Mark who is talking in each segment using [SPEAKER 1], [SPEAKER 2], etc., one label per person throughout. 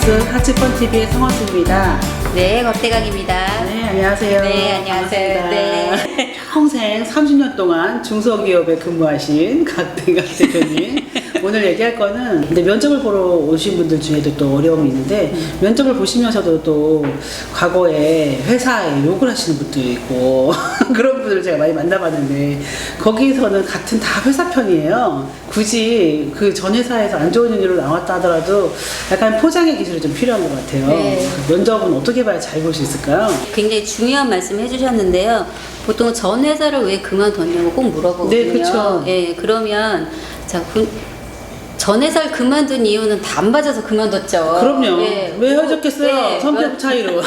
[SPEAKER 1] 뉴스 하츠펀TV의 성원수입니다.
[SPEAKER 2] 네, 겉대각입니다.
[SPEAKER 1] 네, 안녕하세요.
[SPEAKER 2] 네, 안녕하세요.
[SPEAKER 1] 반갑습니다.
[SPEAKER 2] 네.
[SPEAKER 1] 평생 30년 동안 중소기업에 근무하신 각대각 대표님. 오늘 얘기할 거는 근데 면접을 보러 오신 분들 중에도 또 어려움이 있는데 면접을 보시면서도 또 과거에 회사에 욕을 하시는 분도 있고 그런 분들을 제가 많이 만나봤는데 거기서는 같은 다 회사 편이에요. 굳이 그 전 회사에서 안 좋은 일로 나왔다 하더라도 약간 포장의 기술이 좀 필요한 것 같아요.
[SPEAKER 2] 네.
[SPEAKER 1] 면접은 어떻게 봐야 잘 볼 수 있을까요?
[SPEAKER 2] 굉장히 중요한 말씀 해주셨는데요. 보통 전 회사를 왜 그만뒀냐고 꼭 물어보거든요.
[SPEAKER 1] 네, 그쵸.
[SPEAKER 2] 예, 그러면 자, 전 회사를 그만둔 이유는 다 안 맞아서 그만뒀죠.
[SPEAKER 1] 그럼요.
[SPEAKER 2] 예.
[SPEAKER 1] 왜 헤어졌겠어요?
[SPEAKER 2] 네,
[SPEAKER 1] 성격 차이로.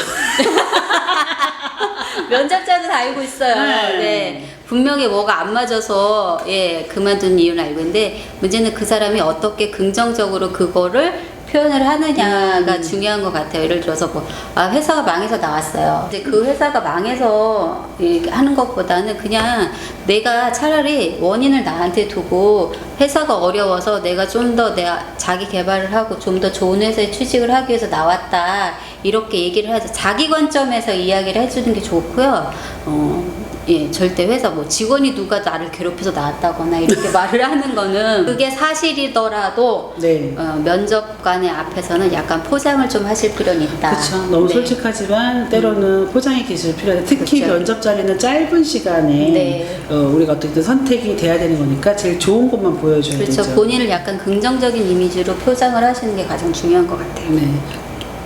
[SPEAKER 2] 면접자도 다 알고 있어요.
[SPEAKER 1] 네.
[SPEAKER 2] 네. 분명히 뭐가 안 맞아서 예, 그만둔 이유는 알고 있는데 문제는 그 사람이 어떻게 긍정적으로 그거를 표현을 하느냐가 중요한 것 같아요. 예를 들어서 뭐, 회사가 망해서 나왔어요. 이제 그 회사가 망해서 이렇게 하는 것보다는 그냥 내가 차라리 원인을 나한테 두고 회사가 어려워서 내가 좀 더 내가 자기 개발을 하고 좀 더 좋은 회사에 취직을 하기 위해서 나왔다. 이렇게 얘기를 하죠. 자기 관점에서 이야기를 해주는 게 좋고요. 예, 절대 회사 뭐 직원이 누가 나를 괴롭혀서 나왔다거나 이렇게 말을 하는 거는 그게 사실이더라도
[SPEAKER 1] 네.
[SPEAKER 2] 면접관의 앞에서는 약간 포장을 좀 하실 필요는 있다.
[SPEAKER 1] 그렇죠. 너무
[SPEAKER 2] 네.
[SPEAKER 1] 솔직하지만 때로는 포장의 기술이 필요한데 특히
[SPEAKER 2] 그쵸.
[SPEAKER 1] 면접 자리는 짧은 시간에
[SPEAKER 2] 네.
[SPEAKER 1] 우리가 어떻게든 선택이 돼야 되는 거니까 제일 좋은 것만 보여줘야
[SPEAKER 2] 그렇죠.
[SPEAKER 1] 되죠.
[SPEAKER 2] 본인을 약간 긍정적인 이미지로 표장을 하시는 게 가장 중요한 것 같아요.
[SPEAKER 1] 네.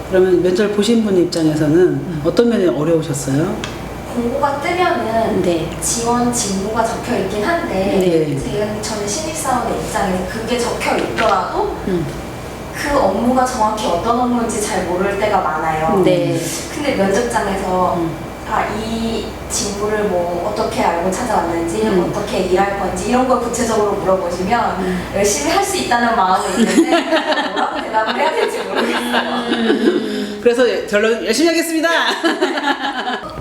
[SPEAKER 1] 그러면 면접 보신 분 입장에서는 어떤 면이 어려우셨어요?
[SPEAKER 3] 공고가 뜨면은
[SPEAKER 2] 네.
[SPEAKER 3] 지원 직무가 적혀 있긴 한데
[SPEAKER 1] 네.
[SPEAKER 3] 저는 신입사원의 입장에서 그게 적혀 있더라도
[SPEAKER 2] 음.
[SPEAKER 3] 그 업무가 정확히 어떤 업무인지 잘 모를 때가 많아요.
[SPEAKER 2] 네.
[SPEAKER 3] 근데 면접장에서 이 직무를 뭐 어떻게 알고 찾아왔는지 어떻게 일할 건지 이런 걸 구체적으로 물어보시면 열심히 할 수 있다는 마음은 있는데 뭐라고 대답을 해야 될지 모르겠어요.
[SPEAKER 1] 그래서 결론 열심히 하겠습니다.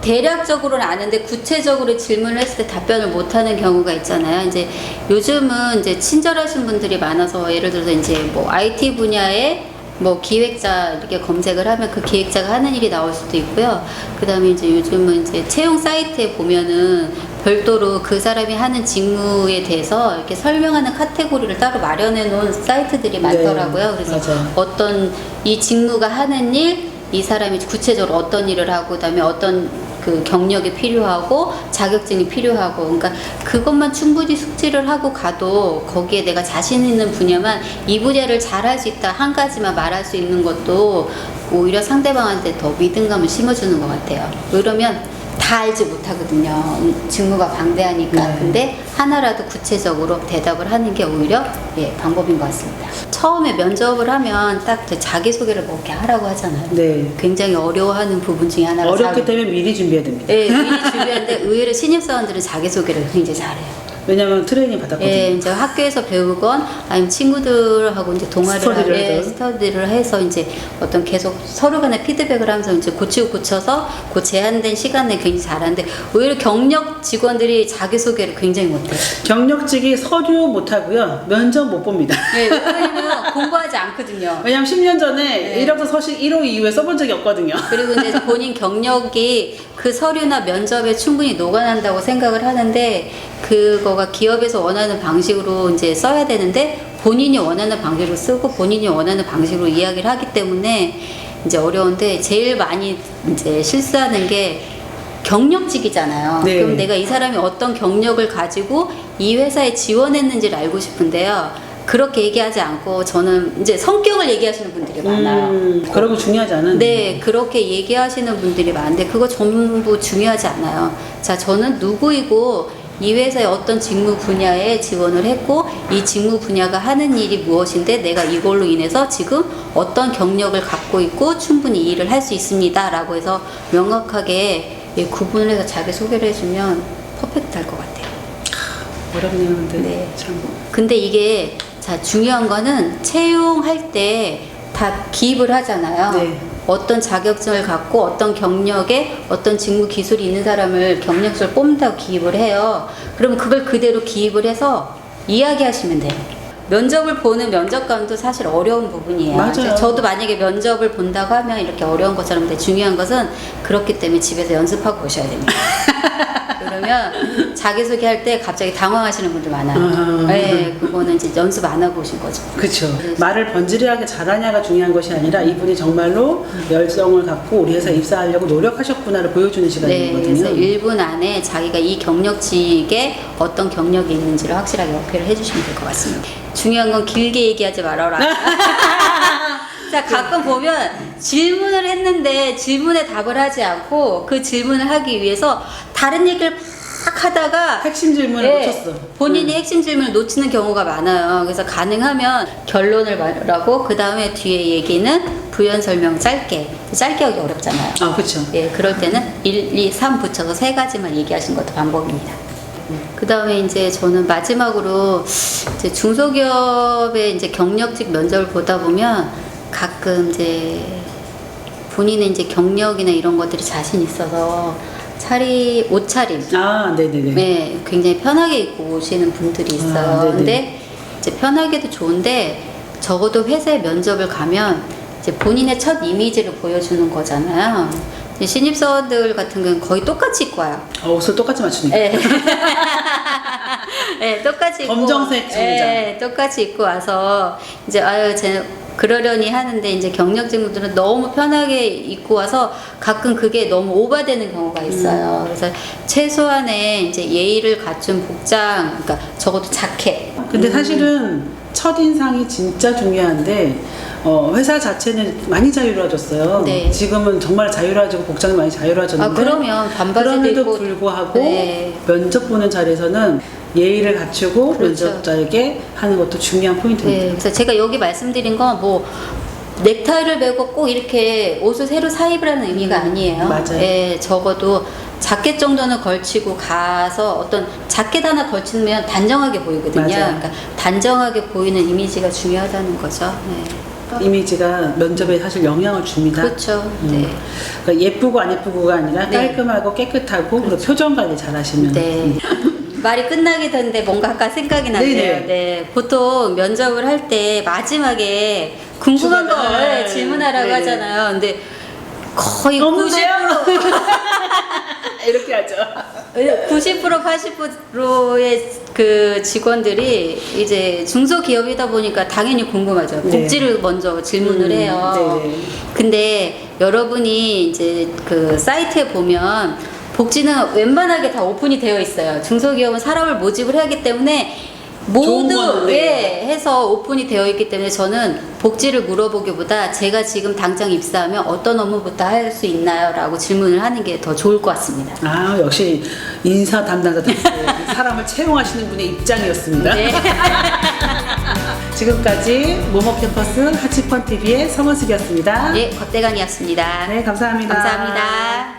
[SPEAKER 2] 대략적으로는 아는데 구체적으로 질문을 했을 때 답변을 못하는 경우가 있잖아요. 이제 요즘은 이제 친절하신 분들이 많아서 예를 들어서 이제 뭐 IT 분야에 뭐 기획자 이렇게 검색을 하면 그 기획자가 하는 일이 나올 수도 있고요. 그 다음에 이제 요즘은 이제 채용 사이트에 보면은 별도로 그 사람이 하는 직무에 대해서 이렇게 설명하는 카테고리를 따로 마련해 놓은 사이트들이 많더라고요. 그래서
[SPEAKER 1] 맞아요.
[SPEAKER 2] 어떤 이 직무가 하는 일, 이 사람이 구체적으로 어떤 일을 하고 그다음에 어떤 그 경력이 필요하고 자격증이 필요하고 그러니까 그것만 충분히 숙지를 하고 가도 거기에 내가 자신 있는 분야만 이 분야를 잘할 수 있다 한 가지만 말할 수 있는 것도 오히려 상대방한테 더 믿음감을 심어주는 것 같아요. 그러면 다 알지 못하거든요. 직무가 방대하니까.
[SPEAKER 1] 네.
[SPEAKER 2] 근데 하나라도 구체적으로 대답을 하는 게 오히려 예, 방법인 것 같습니다. 처음에 면접을 하면 딱 자기소개를 뭐 이렇게 하라고 하잖아요.
[SPEAKER 1] 네.
[SPEAKER 2] 굉장히 어려워하는 부분 중에 하나가
[SPEAKER 1] 어렵기 때문에 미리 준비해야 됩니다.
[SPEAKER 2] 예, 미리 준비하는데 의외로 신입사원들은 자기소개를 굉장히 잘해요.
[SPEAKER 1] 왜냐면 트레이닝 받았거든요.
[SPEAKER 2] 예, 이제 학교에서 배우건 아니면 친구들하고 이제 동아리를
[SPEAKER 1] 스터디를
[SPEAKER 2] 예,
[SPEAKER 1] 하든.
[SPEAKER 2] 스터디를 해서 이제 어떤 계속 서로 간에 피드백을 하면서 이제 고치고 고쳐서 그 제한된 시간에 굉장히 잘하는데 오히려 경력 직원들이 자기소개를 굉장히 못해요.
[SPEAKER 1] 경력직이 서류 못하고요. 면접 못 봅니다.
[SPEAKER 2] 예, 왜냐면 공부하지 않거든요.
[SPEAKER 1] 왜냐면 10년 전에
[SPEAKER 2] 네.
[SPEAKER 1] 이력서 서식 1호 이후에 써본 적이 없거든요.
[SPEAKER 2] 그리고 이제 본인 경력이 그 서류나 면접에 충분히 녹아난다고 생각을 하는데 그거가 기업에서 원하는 방식으로 이제 써야 되는데 본인이 원하는 방식으로 쓰고 본인이 원하는 방식으로 이야기를 하기 때문에 이제 어려운데 제일 많이 이제 실수하는 게 경력직이잖아요.
[SPEAKER 1] 네.
[SPEAKER 2] 그럼 내가 이 사람이 어떤 경력을 가지고 이 회사에 지원했는지를 알고 싶은데요. 그렇게 얘기하지 않고 저는 이제 성격을 얘기하시는 분들이 많아요.
[SPEAKER 1] 그런 거 중요하지 않은.
[SPEAKER 2] 네, 그렇게 얘기하시는 분들이 많은데 그거 전부 중요하지 않아요. 자, 저는 누구이고 이 회사의 어떤 직무 분야에 지원을 했고 이 직무 분야가 하는 일이 무엇인데 내가 이걸로 인해서 지금 어떤 경력을 갖고 있고 충분히 이 일을 할 수 있습니다 라고 해서 명확하게 예, 구분을 해서 자기소개를 해주면 퍼펙트 할 것 같아요.
[SPEAKER 1] 어렵네요, 근데.
[SPEAKER 2] 네.
[SPEAKER 1] 참.
[SPEAKER 2] 근데 이게 자 중요한 거는 채용할 때 다 기입을 하잖아요.
[SPEAKER 1] 네.
[SPEAKER 2] 어떤 자격증을 갖고 어떤 경력에 어떤 직무 기술이 있는 사람을 경력직을 뽑는다고 기입을 해요. 그러면 그걸 그대로 기입을 해서 이야기하시면 돼요. 면접을 보는 면접관도 사실 어려운 부분이에요.
[SPEAKER 1] 맞아요.
[SPEAKER 2] 저도 만약에 면접을 본다고 하면 이렇게 어려운 것처럼 근데 중요한 것은 그렇기 때문에 집에서 연습하고 오셔야 됩니다. 그러면 자기소개할 때 갑자기 당황하시는 분들 많아요. 네, 그거는 이제 연습 안 하고 오신 거죠.
[SPEAKER 1] 그렇죠. 말을 번지르하게 잘하냐가 중요한 것이 아니라 이분이 정말로 열정을 갖고 우리 회사에 입사하려고 노력하셨구나를 보여주는
[SPEAKER 2] 네,
[SPEAKER 1] 시간이거든요.
[SPEAKER 2] 그래서 1분 안에 자기가 이 경력직에 어떤 경력이 있는지를 확실하게 어필을 해주시면 될 것 같습니다. 중요한 건 길게 얘기하지 말아라. 자, 가끔 보면 질문을 했는데 질문에 답을 하지 않고 그 질문을 하기 위해서 다른 얘기를 막 하다가
[SPEAKER 1] 핵심 질문을 놓쳤어.
[SPEAKER 2] 본인이 핵심 질문을 놓치는 경우가 많아요. 그래서 가능하면 결론을 말하고 그 다음에 뒤에 얘기는 부연 설명 짧게 하기 어렵잖아요.
[SPEAKER 1] 아, 그렇죠.
[SPEAKER 2] 예, 그럴 때는 1, 2, 3 붙여서 3가지만 얘기하시는 것도 방법입니다. 그 다음에 이제 저는 마지막으로 이제 중소기업의 이제 경력직 면접을 보다 보면 가끔 이제 본인의 이제 경력이나 이런 것들이 자신 있어서 옷차림.
[SPEAKER 1] 아, 네네네.
[SPEAKER 2] 네, 굉장히 편하게 입고 오시는 분들이 있어요.
[SPEAKER 1] 아, 네네.
[SPEAKER 2] 근데 이제 편하게도 좋은데 적어도 회사에 면접을 가면 이제 본인의 첫 이미지를 보여주는 거잖아요. 이제 신입사원들 같은 경우는 거의 똑같이 입고 와요.
[SPEAKER 1] 옷을 똑같이 맞추니까.
[SPEAKER 2] 네. 네, 똑같이 입고
[SPEAKER 1] 검정색 정장.
[SPEAKER 2] 네, 똑같이 입고 와서 이제 제 그러려니 하는데 이제 경력직분들은 너무 편하게 입고 와서 가끔 그게 너무 오버되는 경우가 있어요. 그래서 최소한의 이제 예의를 갖춘 복장, 그러니까 적어도 자켓.
[SPEAKER 1] 근데 사실은 첫인상이 진짜 중요한데 회사 자체는 많이 자유로워졌어요.
[SPEAKER 2] 네.
[SPEAKER 1] 지금은 정말 자유로워지고 복장이 많이 자유로워졌는데
[SPEAKER 2] 그러면 반바지도
[SPEAKER 1] 그럼에도
[SPEAKER 2] 입고
[SPEAKER 1] 불구하고
[SPEAKER 2] 네.
[SPEAKER 1] 면접 보는 자리에서는 예의를 갖추고
[SPEAKER 2] 그렇죠.
[SPEAKER 1] 면접자에게 하는 것도 중요한 포인트입니다.
[SPEAKER 2] 네, 그래서 제가 여기 말씀드린 건 뭐 넥타이를 매고 꼭 이렇게 옷을 새로 사입으라는 의미가 아니에요.
[SPEAKER 1] 맞아요.
[SPEAKER 2] 예, 적어도 자켓 정도는 걸치고 가서 어떤 자켓 하나 걸치면 단정하게 보이거든요.
[SPEAKER 1] 맞아요.
[SPEAKER 2] 그러니까 단정하게 보이는 이미지가 중요하다는 거죠. 네.
[SPEAKER 1] 이미지가 면접에 사실 영향을 줍니다.
[SPEAKER 2] 그렇죠. 네.
[SPEAKER 1] 그러니까 예쁘고 안 예쁘고가 아니라
[SPEAKER 2] 네.
[SPEAKER 1] 깔끔하고 깨끗하고 그리고 표정 관리 잘 하시면
[SPEAKER 2] 네. 말이 끝나게 되는데 뭔가 아까 생각이 나네요.
[SPEAKER 1] 네네.
[SPEAKER 2] 네. 보통 면접을 할 때 마지막에 궁금한 거
[SPEAKER 1] 네.
[SPEAKER 2] 질문하라고
[SPEAKER 1] 네네.
[SPEAKER 2] 하잖아요. 근데 거의
[SPEAKER 1] 없는데요?
[SPEAKER 2] 90%
[SPEAKER 1] 이렇게 하죠.
[SPEAKER 2] 90% 80%의 그 직원들이 이제 중소기업이다 보니까 당연히 궁금하죠.
[SPEAKER 1] 네.
[SPEAKER 2] 복지를 먼저 질문을 해요.
[SPEAKER 1] 네네.
[SPEAKER 2] 근데 여러분이 이제 그 사이트에 보면 복지는 웬만하게 다 오픈이 되어 있어요. 중소기업은 사람을 모집을 해야 하기 때문에
[SPEAKER 1] 좋은
[SPEAKER 2] 모두
[SPEAKER 1] 거는 네.
[SPEAKER 2] 해서 오픈이 되어 있기 때문에 저는 복지를 물어보기보다 제가 지금 당장 입사하면 어떤 업무부터 할 수 있나요? 라고 질문을 하는 게 더 좋을 것 같습니다.
[SPEAKER 1] 아, 역시 인사 담당자답게 사람을 채용하시는 분의 입장이었습니다.
[SPEAKER 2] 네.
[SPEAKER 1] 지금까지 모모 캠퍼스 하치펀 TV의 성원숙이었습니다.
[SPEAKER 2] 예, 곽대강이었습니다.
[SPEAKER 1] 네, 감사합니다.
[SPEAKER 2] 감사합니다.